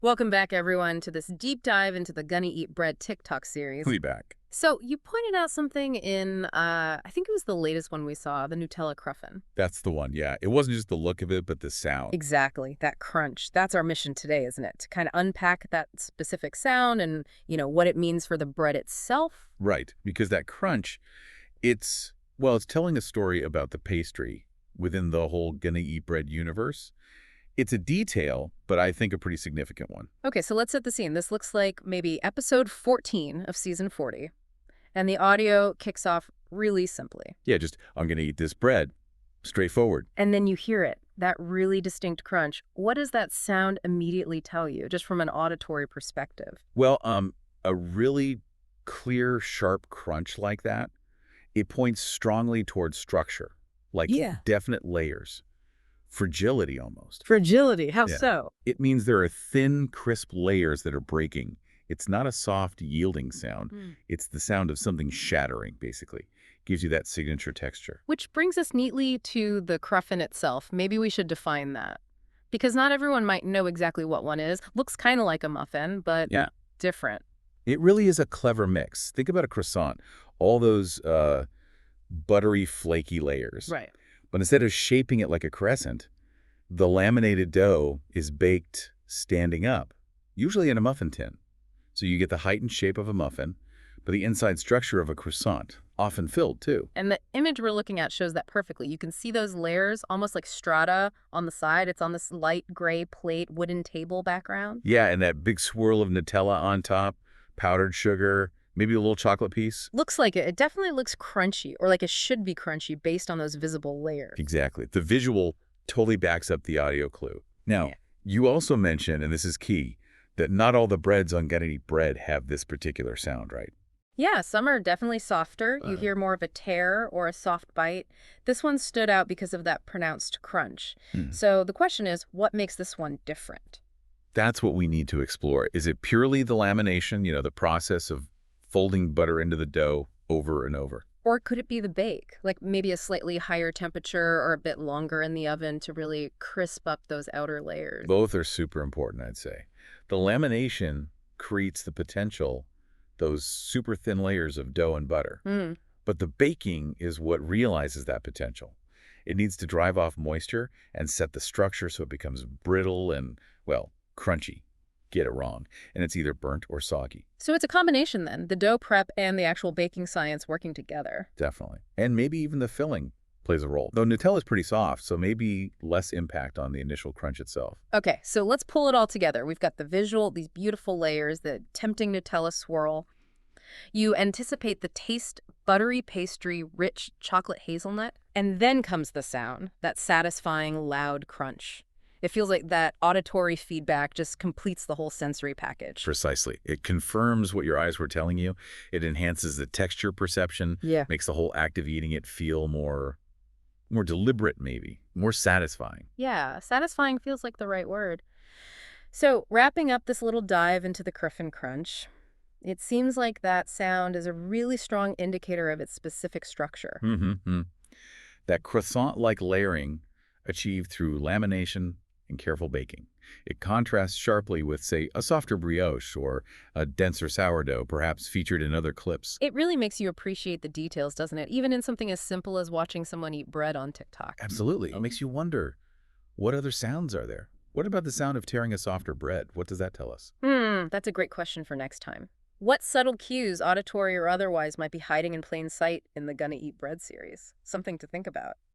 Welcome back, everyone, to this deep dive into the Gonna Eat Bread TikTok series. We back. So you pointed out something in, I think it was the latest one we saw, the Nutella Cruffin. That's the one, yeah. It wasn't just the look of it, but the sound. Exactly, that crunch. That's our mission today, isn't it? To kind of unpack that specific sound and, what it means for the bread itself. Right, because that crunch, it's telling a story about the pastry within the whole Gonna Eat Bread universe. It's a detail, but I think a pretty significant one. Okay, so let's set the scene. This looks like maybe episode 14 of season 40. And the audio kicks off really simply. Yeah, just, I'm gonna eat this bread. Straightforward. And then you hear it, that really distinct crunch. What does that sound immediately tell you, just from an auditory perspective? Well, a really clear, sharp crunch like that, it points strongly towards structure, like Yeah. definite layers. Fragility almost. Fragility, how Yeah. so? It means there are thin, crisp layers that are breaking. It's not a soft, yielding sound. Mm. It's the sound of something shattering, basically. Gives you that signature texture. Which brings us neatly to the Cruffin itself. Maybe we should define that. Because not everyone might know exactly what one is. Looks kind of like a muffin, but Yeah. different. It really is a clever mix. Think about a croissant. All those buttery, flaky layers. Right. But instead of shaping it like a crescent, the laminated dough is baked standing up, usually in a muffin tin. So you get the heightened shape of a muffin, but the inside structure of a croissant, often filled too. And the image we're looking at shows that perfectly. You can see those layers, almost like strata on the side. It's on this light gray plate, wooden table background. Yeah, and that big swirl of Nutella on top, powdered sugar, maybe a little chocolate piece. Looks like it. It definitely looks crunchy, or like it should be crunchy based on those visible layers. Exactly. The visual totally backs up the audio clue. Now, Yeah. you also mentioned, and this is key, that not all the breads on Gonna Eat Bread have this particular sound, right? Yeah, some are definitely softer. You hear more of a tear or a soft bite. This one stood out because of that pronounced crunch. Hmm. So the question is, what makes this one different? That's what we need to explore. Is it purely the lamination, the process of folding butter into the dough over and over? Or could it be the bake? Like maybe a slightly higher temperature or a bit longer in the oven to really crisp up those outer layers? Both are super important, I'd say. The lamination creates the potential, those super thin layers of dough and butter. Hmm. But the baking is what realizes that potential. It needs to drive off moisture and set the structure so it becomes brittle and, well, crunchy. Get it wrong. And it's either burnt or soggy. So it's a combination then, the dough prep and the actual baking science working together. Definitely. And maybe even the filling plays a role. Though Nutella is pretty soft, so maybe less impact on the initial crunch itself. Okay, so let's pull it all together. We've got the visual, these beautiful layers, the tempting Nutella swirl. You anticipate the taste, buttery pastry, rich chocolate hazelnut, and then comes the sound, that satisfying, loud crunch. It feels like that auditory feedback just completes the whole sensory package. Precisely. It confirms what your eyes were telling you. It enhances the texture perception, Yeah. makes the whole act of eating it feel more deliberate maybe, more satisfying. Yeah, satisfying feels like the right word. So, wrapping up this little dive into the Cruffin Crunch, it seems like that sound is a really strong indicator of its specific structure. Mm-hmm. That croissant-like layering achieved through lamination and careful baking. It contrasts sharply with, say, a softer brioche or a denser sourdough, perhaps featured in other clips. It really makes you appreciate the details, doesn't it? Even in something as simple as watching someone eat bread on TikTok. Absolutely. It makes you wonder, what other sounds are there? What about the sound of tearing a softer bread? What does that tell us? That's a great question for next time. What subtle cues, auditory or otherwise, might be hiding in plain sight in the Gonna Eat Bread series? Something to think about.